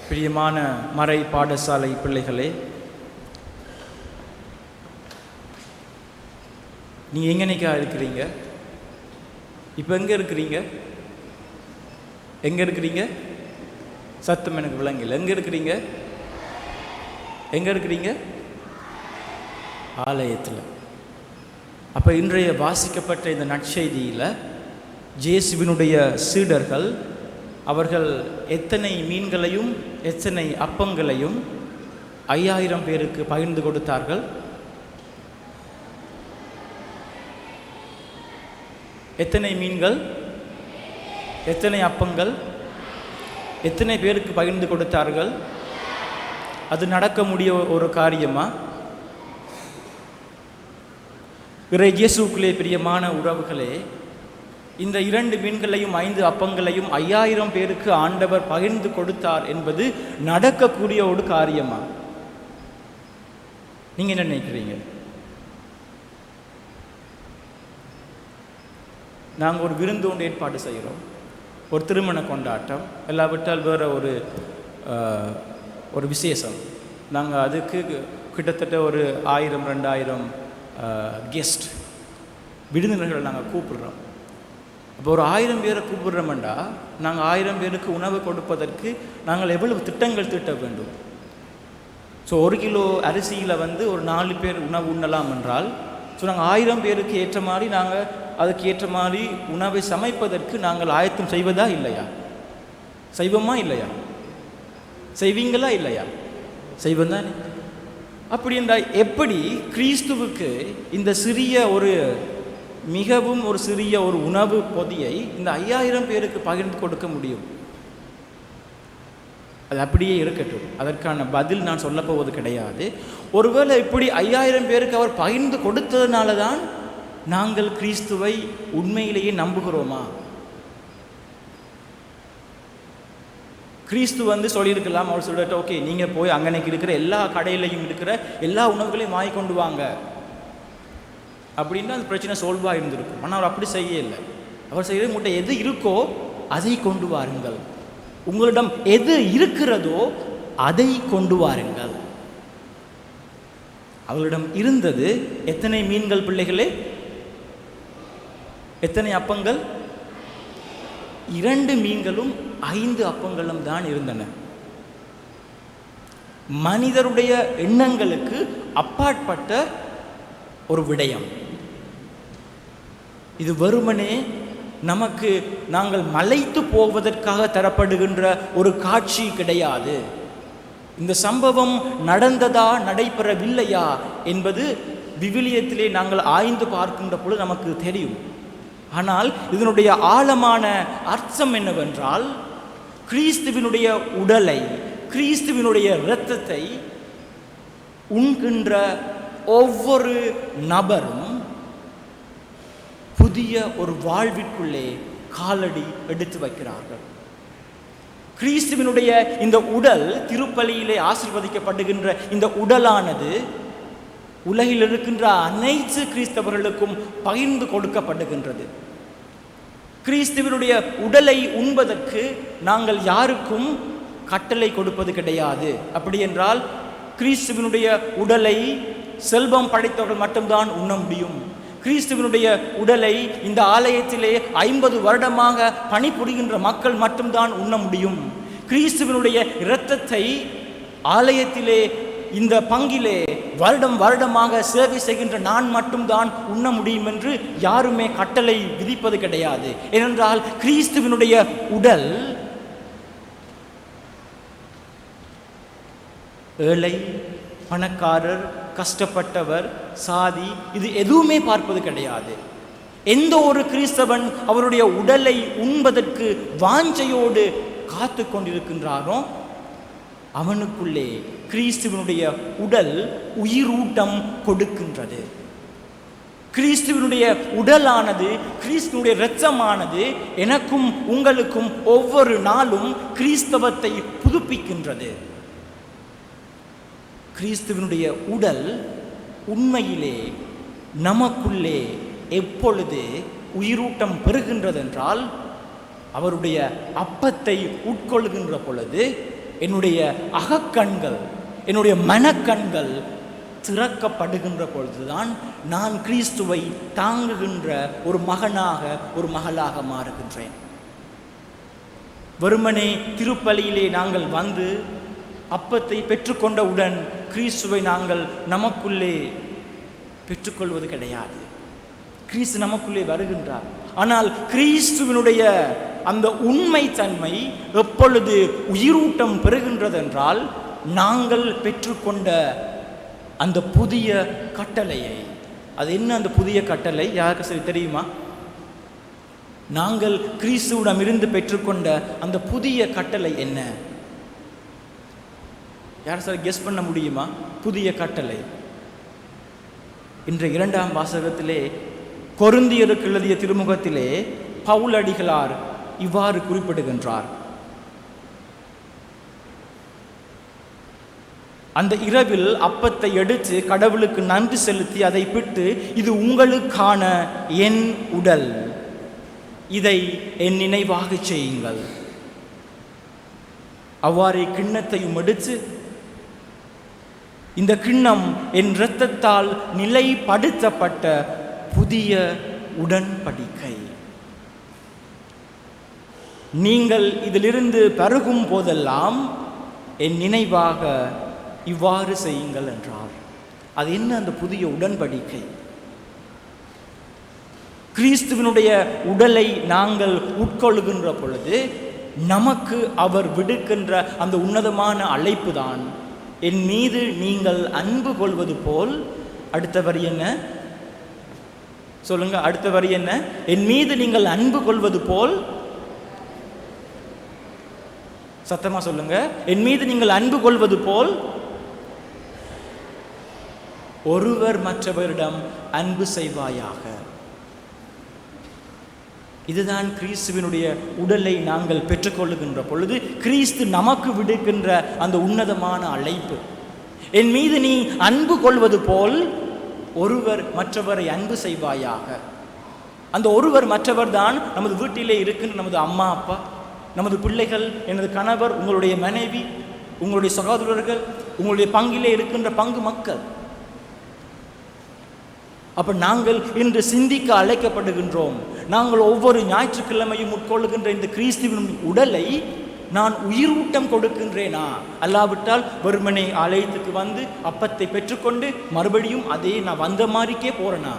பிரியமான மறை பாடசாலை பிள்ளைகளே, நீங்கள் எங்கனைக்கா இருக்கிறீங்க? இப்போ எங்கே இருக்கிறீங்க? எங்கே இருக்கிறீங்க? சத்தம் எனக்கு விளங்கல. எங்கே இருக்கிறீங்க? எங்கே இருக்கிறீங்க? ஆலயத்தில். அப்போ இன்றைய வாசிக்கப்பட்ட இந்த நற்செய்தியில் இயேசுவினுடைய சீடர்கள் அவர்கள் எத்தனை மீன்களையும் எத்தனை அப்பங்களையும் 5000 பேருக்கு பகிர்ந்து கொடுத்தார்கள்? எத்தனை மீன்கள், எத்தனை அப்பங்கள், எத்தனை பேருக்கு பகிர்ந்து கொடுத்தார்கள்? அது நடக்க முடிய ஒரு காரியமா? இறை இயேசுவுக்குள்ளே பிரியமான உறவுகளே, இந்த 2 மீன்களையும் 5 அப்பங்களையும் 5000 பேருக்கு ஆண்டவர் பகிர்ந்து கொடுத்தார் என்பது நடக்கக்கூடிய ஒரு காரியமா? நீங்க என்ன நினைக்கிறீங்க? நாங்கள் ஒரு விருந்து ஒன்று ஏற்பாடு செய்கிறோம், ஒரு திருமண கொண்டாட்டம், எல்லாவற்றால் வேற ஒரு விசேஷம். நாங்கள் அதுக்கு கிட்டத்தட்ட ஒரு 1000-2000 கெஸ்ட் விருந்தினர்களை நாங்கள் கூப்பிடுறோம். இப்போ ஒரு 1000 பேரை கூப்பிடுறோம்டா, நாங்கள் 1000 பேருக்கு உணவு கொடுப்பதற்கு நாங்கள் எவ்வளவு திட்டங்கள் தீட்ட வேண்டும்? ஸோ 1 கிலோ அரிசியில் ஒரு 4 பேர் உணவு உண்ணலாம் என்றால், ஸோ நாங்கள் 1000 பேருக்கு ஏற்ற மாதிரி நாங்கள் அதுக்கு ஏற்ற மாதிரி உணவை சமைப்பதற்கு நாங்கள் ஆயத்தம் செய்வதா இல்லையா? செய்வோமா இல்லையா? செய்வீங்களா இல்லையா? செய்வோம் தானே. அப்படி என்றால் எப்படி கிறிஸ்துவுக்கு இந்த மிகவும் ஒரு சிறிய ஒரு உணவு பொதியை இந்த 5000 பேருக்கு பகிர்ந்து கொடுக்க முடியும்? அது அப்படியே இருக்கட்டும், அதற்கான பதில் நான் சொல்ல போவது கிடையாது. ஒருவேளை இப்படி 5000 பேருக்கு அவர் பகிர்ந்து கொடுத்ததுனால தான் நாங்கள் கிறிஸ்துவை உண்மையிலேயே நம்புகிறோமா? கிறிஸ்து சொல்லியிருக்கலாம், அவர் சொல்லிட்டு ஓகே நீங்கள் போய் அங்கனைக்கு இருக்கிற எல்லா கடையிலையும் இருக்கிற எல்லா உணவுகளையும் வாங்கி கொண்டு வாங்க அப்படின்னா அந்த பிரச்சனை சால்வாக இருந்திருக்கும். ஆனால் அவர் அப்படி செய்யலை. அவர் செய்கிற உங்கள்கிட்ட எது இருக்கோ அதை கொண்டு வாருங்கள், உங்களிடம் எது இருக்கிறதோ அதை கொண்டு வாருங்கள். அவர்களிடம் இருந்தது எத்தனை மீன்கள் பிள்ளைகளே? எத்தனை அப்பங்கள்? 2 மீன்களும் 5 அப்பங்களும் தான் இருந்தன. மனிதருடைய எண்ணங்களுக்கு அப்பாற்பட்ட ஒரு விடயம் இது. வெறுமனே நமக்கு நாங்கள் மலைத்து போவதற்காக தரப்படுகின்ற ஒரு காட்சி கிடையாது. இந்த சம்பவம் நடந்ததா நடைபெறவில்லையா என்பது விவிலியத்திலே நாங்கள் ஆய்ந்து பார்க்கின்ற பொழுது நமக்கு தெரியும். ஆனால் இதனுடைய ஆழமான அர்த்தம் என்னவென்றால், கிறிஸ்துவினுடைய உடலை, கிறிஸ்துவினுடைய இரத்தத்தை உண்கின்ற ஒவ்வொரு நபரும் புதிய ஒரு வாழ்விற்குள்ளே காலடி எடுத்து வைக்கிறார்கள். கிறிஸ்துவினுடைய இந்த உடல், திருப்பலியிலே ஆசீர்வதிக்கப்படுகின்ற இந்த உடலானது உலகில் இருக்கின்ற அனைத்து கிறிஸ்தவர்களுக்கும் பகிர்ந்து கொடுக்கப்படுகின்றது. கிறிஸ்துவினுடைய உடலை உண்பதற்கு நாங்கள் யாருக்கும் கட்டளை கொடுப்பது கிடையாது. அப்படி என்றால் கிறிஸ்துவினுடைய உடலை செல்வம் படைத்தவர்கள் மட்டும்தான் உண்ண முடியும். கிறிஸ்துவினுடைய உடலை இந்த ஆலயத்திலே 50 வருடமாக பணிபுரிகின்ற மக்கள் மட்டும்தான் உண்ண முடியும். கிறிஸ்துவினுடைய இரத்தத்தை ஆலயத்திலே இந்த பங்கிலே வருடமாக சேவை செய்கின்ற நான் மட்டும்தான் உண்ண முடியும் என்று யாருமே கட்டளை விதிப்பது கிடையாது. ஏனென்றால் கிறிஸ்துவினுடைய உடல் ஏழை, பணக்காரர், கஷ்டப்பட்டவர், சாதி இது எதுவுமே பார்ப்பது கிடையாது. எந்த ஒரு கிறிஸ்தவன் அவருடைய உடலை உண்பதற்கு வாஞ்சையோடு காத்து கொண்டிருக்கின்றானோ அவனுக்குள்ளே கிறிஸ்துவனுடைய உடல் உயிரூட்டம் கொடுக்கின்றது. கிறிஸ்துவனுடைய உடலானது, கிறிஸ்துவனுடைய இரத்தமானது எனக்கும் உங்களுக்கும் ஒவ்வொரு நாளும் கிறிஸ்தவத்தை புதுப்பிக்கின்றது. கிறிஸ்துவனுடைய உடல் உண்மையிலே நமக்குள்ளே எப்பொழுது உயிரூட்டம் பெறுகின்றதென்றால், அவருடைய அப்பத்தை உட்கொள்கின்ற பொழுது என்னுடைய அகக்கண்கள், என்னுடைய மனக்கண்கள் திறக்கப்படுகின்ற பொழுதுதான் நான் கிறிஸ்துவை தாங்குகின்ற ஒரு மகனாக, ஒரு மகளாக மாறுகின்றேன். வெறுமனே திருப்பலியிலே நாங்கள் வந்து அப்பத்தை பெற்றுக்கொண்டவுடன் கிறிஸ்துவை நாங்கள் நமக்குள்ளே பெற்றுக்கொள்வது கிடையாது. கிறிஸ்து நமக்குள்ளே வருகின்றார். ஆனால் கிறிஸ்துவினுடைய அந்த உண்மை தன்மை எப்பொழுது உயிரூட்டம் பெறுகின்றதென்றால் நாங்கள் பெற்றுக்கொண்ட அந்த புதிய கட்டளையை. அது என்ன அந்த புதிய கட்டளை? யாருக்கு சரி தெரியுமா? நாங்கள் கிறிஸ்துவிடம் இருந்து பெற்றுக்கொண்ட அந்த புதிய கட்டளை என்ன? யார் சார் கெஸ் பண்ண முடியுமா? புதிய கட்டளை இன்றைய 2ஆம் வாசகத்திலே கொரிந்தியருக்கு எழுதிய திருமுகத்திலே பவுல் அடிகளார் இவ்வாறு குறிப்பிடுகின்றார். அந்த இரவில் அப்பத்தை எடுத்து கடவுளுக்கு நன்றி செலுத்தி அதை பிட்டு, இது உங்களுக்கான என் உடல், இதை என் நினைவாக செய்யுங்கள். அவ்வாறே கிண்ணத்தையும் எடுத்து, இந்த கிண்ணம் என் இரத்தத்தால் நிலைப்படுத்தப்பட்ட புதிய உடன்படிக்கை. நீங்கள் இதிலிருந்து பருகும் போதெல்லாம் என் நினைவாக இவ்வாறு செய்யுங்கள் என்றார். அது என்ன அந்த புதிய உடன்படிக்கை? கிறிஸ்துவினுடைய உடலை நாங்கள் உட்கொள்கின்ற பொழுது நமக்கு அவர் விடுக்கின்ற அந்த உன்னதமான அழைப்பு தான், என் மீது நீங்கள் அன்பு கொள்வது போல். அடுத்த வரி என்ன சொல்லுங்க? அடுத்த வரி என்ன? என் மீது நீங்கள் அன்பு கொள்வது போல். சத்தமா சொல்லுங்க. என் மீது நீங்கள் அன்பு கொள்வது போல் ஒருவர் மற்றவரிடம் அன்பு செய்வாயாக. இதுதான் கிறிஸ்துவினுடைய உடலை நாங்கள் பெற்றுக்கொள்ளுகின்ற பொழுது கிறிஸ்து நமக்கு விடுக்கின்ற அந்த உன்னதமான அழைப்பு. என் மீது நீ அன்பு கொள்வது போல் ஒருவர் மற்றவரை அன்பு செய்வாயாக. அந்த ஒருவர் மற்றவர் தான் நமது வீட்டிலே இருக்கின்ற நமது அம்மா அப்பா, நமது பிள்ளைகள், எனது கணவர், உங்களுடைய மனைவி, உங்களுடைய சகோதரர்கள், உங்களுடைய பங்கிலே இருக்கின்ற பங்கு மக்கள். அப்ப நாங்கள் இன்று சிந்திக்க அழைக்கப்படுகின்றோம். நாங்கள் ஒவ்வொரு ஞாயிற்றுக்கிழமையும் உட்கொள்ளுகின்ற இந்த கிறிஸ்துவின் உடலை நான் உயிரூட்டம் கொடுக்கின்றேனா? அல்லாவிட்டால் வெறுமனே ஆலயத்துக்கு வந்து அப்பத்தை பெற்றுக்கொண்டு மறுபடியும் அதே நான் வந்த மாதிரிக்கே போறேனா?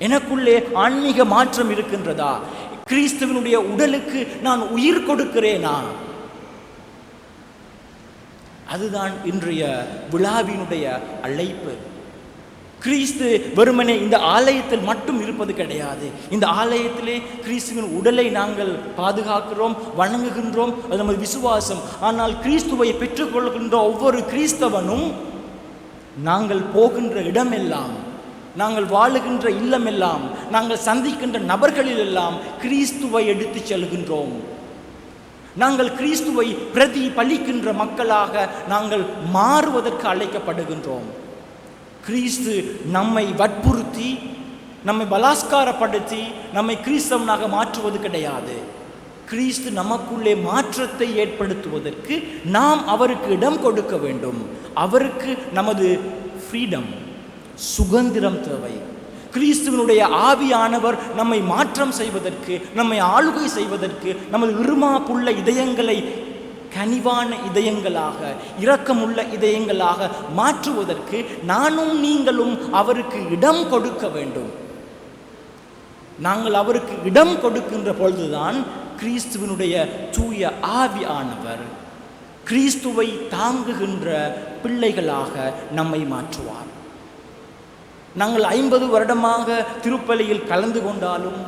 எனக்குள்ளே ஆன்மீக மாற்றம் இருக்கின்றதா? கிறிஸ்துவினுடைய உடலுக்கு நான் உயிர் கொடுக்கிறேனா? அதுதான் இன்றைய விழாவினுடைய அழைப்பு. கிறிஸ்து வெறுமனே இந்த ஆலயத்தில் மட்டும் இருப்பது கிடையாது. இந்த ஆலயத்திலே கிறிஸ்துவின் உடலை நாங்கள் பாதுகாக்கிறோம், வணங்குகின்றோம், அது நமது விசுவாசம். ஆனால் கிறிஸ்துவை பெற்றுக்கொள்கின்ற ஒவ்வொரு கிறிஸ்தவனும் நாங்கள் போகின்ற இடமெல்லாம், நாங்கள் வாழுகின்ற இல்லமெல்லாம், நாங்கள் சந்திக்கின்ற நபர்களிலெல்லாம் கிறிஸ்துவை எடுத்து செல்கின்றோம். நாங்கள் கிறிஸ்துவை பிரதிபலிக்கின்ற மக்களாக நாங்கள் மாறுவதற்கு அழைக்கப்படுகின்றோம். கிறிஸ்து நம்மை வற்புறுத்தி, நம்மை பலாத்காரப்படுத்தி நம்மை கிறிஸ்தவனாக மாற்றுவது கிடையாது. கிறிஸ்து நமக்குள்ளே மாற்றத்தை ஏற்படுத்துவதற்கு நாம் அவருக்கு இடம் கொடுக்க வேண்டும். அவருக்கு நமது ஃப்ரீடம், சுதந்திரம் தேவை. கிறிஸ்துவனுடைய ஆவியானவர் நம்மை மாற்றம் செய்வதற்கு, நம்மை ஆளுகை செய்வதற்கு, நமது இருமாப்புள்ள இதயங்களை கனிவான இதயங்களாக, இரக்கமுள்ள இதயங்களாக மாற்றுவதற்கு நானும் நீங்களும் அவருக்கு இடம் கொடுக்க வேண்டும். நாங்கள் அவருக்கு இடம் கொடுக்கின்ற பொழுதுதான் கிறிஸ்துவனுடைய தூய ஆவியானவர் கிறிஸ்துவை தாங்குகின்ற பிள்ளைகளாக நம்மை மாற்றுவார். நாங்கள் 50 வருடமாக திருப்பலியில் கலந்து கொண்டாலும்,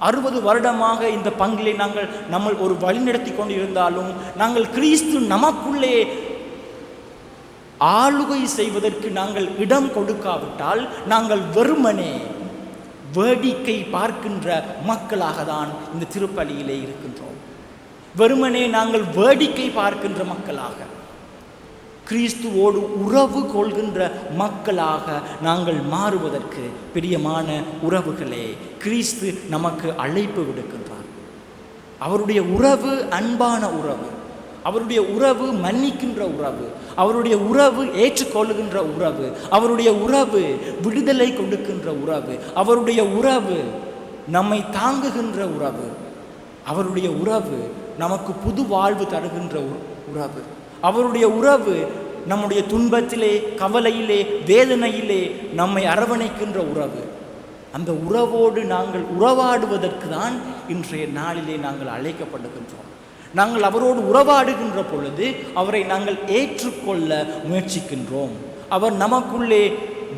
60 வருடமாக இந்த பங்கிலே நாங்கள் நம்ம ஒரு வழிநடத்தி கொண்டிருந்தாலும், நாங்கள் கிறிஸ்து நமக்குள்ளே ஆளுகை செய்வதற்கு நாங்கள் இடம் கொடுக்காவிட்டால் நாங்கள் வெறுமனே வேடிக்கை பார்க்கின்ற மக்களாக தான் இந்த திருப்பலியிலே இருக்கின்றோம். வெறுமனே நாங்கள் வேடிக்கை பார்க்கின்ற மக்களாக, கிறிஸ்துவோடு உறவு கொள்கின்ற மக்களாக நாங்கள் மாறுவதற்கு பிரியமான உறவுகளே, கிறிஸ்து நமக்கு அழைப்பு விடுக்கின்றார். அவருடைய உறவு அன்பான உறவு, அவருடைய உறவு மன்னிக்கின்ற உறவு, அவருடைய உறவு ஏற்றுக்கொள்ளுகின்ற உறவு, அவருடைய உறவு விடுதலை கொடுக்கின்ற உறவு, அவருடைய உறவு நம்மை தாங்குகின்ற உறவு, அவருடைய உறவு நமக்கு புது வாழ்வு தருகின்ற உறவு, அவருடைய உறவு நம்முடைய துன்பத்திலே, கவலையிலே, வேதனையிலே நம்மை அரவணைக்கின்ற உறவு. அந்த உறவோடு நாங்கள் உறவாடுவதற்கு தான் இன்றைய நாளிலே நாங்கள் அழைக்கப்படுகின்றோம். நாங்கள் அவரோடு உறவாடுகின்ற பொழுது அவரை நாங்கள் ஏற்றுக்கொள்ள முயற்சிக்கின்றோம். அவர் நமக்குள்ளே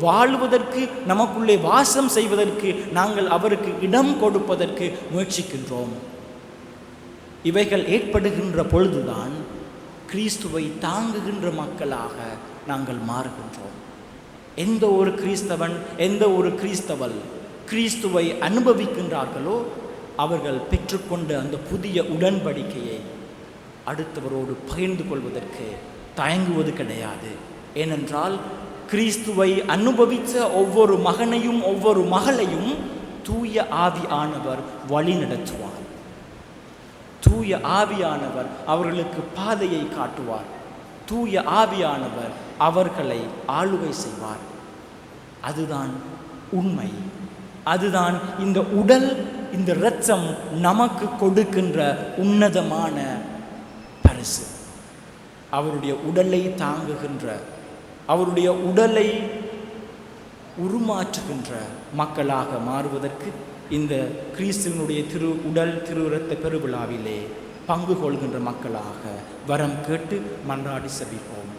வாழ்வதற்கு, நமக்குள்ளே வாசம் செய்வதற்கு நாங்கள் அவருக்கு இடம் கொடுப்பதற்கு முயற்சிக்கின்றோம். இவைகள் ஏற்படுகின்ற பொழுதுதான் கிறிஸ்துவை தாங்குகின்ற மக்களாக நாங்கள் மாறுகின்றோம். எந்த ஒரு கிறிஸ்தவன், எந்த ஒரு கிறிஸ்தவள் கிறிஸ்துவை அனுபவிக்கின்றார்களோ அவர்கள் பெற்றுக்கொண்ட அந்த புதிய உடன்படிக்கையை அடுத்தவரோடு பகிர்ந்து கொள்வதற்கு தயங்குவது கிடையாது. ஏனென்றால் கிறிஸ்துவை அனுபவித்த ஒவ்வொரு மகனையும் ஒவ்வொரு மகளையும் தூய ஆவியானவர் வழி நடத்துவார். தூய ஆவியானவர் அவர்களுக்கு பாதையை காட்டுவார். தூய ஆவியானவர் அவர்களை ஆளுகை செய்வார். அதுதான் உண்மை. அதுதான் இந்த உடல், இந்த இரத்தம் நமக்கு கொடுக்கின்ற உன்னதமான பரிசு. அவருடைய உடலை தாங்குகின்ற, அவருடைய உடலை உருமாற்றுகின்ற மக்களாக மாறுவதற்கு இந்த கிறிஸ்துவனுடைய திரு உடல் திரு இரத்த பெருவிழாவிலே பங்கு கொள்கின்ற மக்களாக வரம் கேட்டு மன்றாடி செபிப்போம்.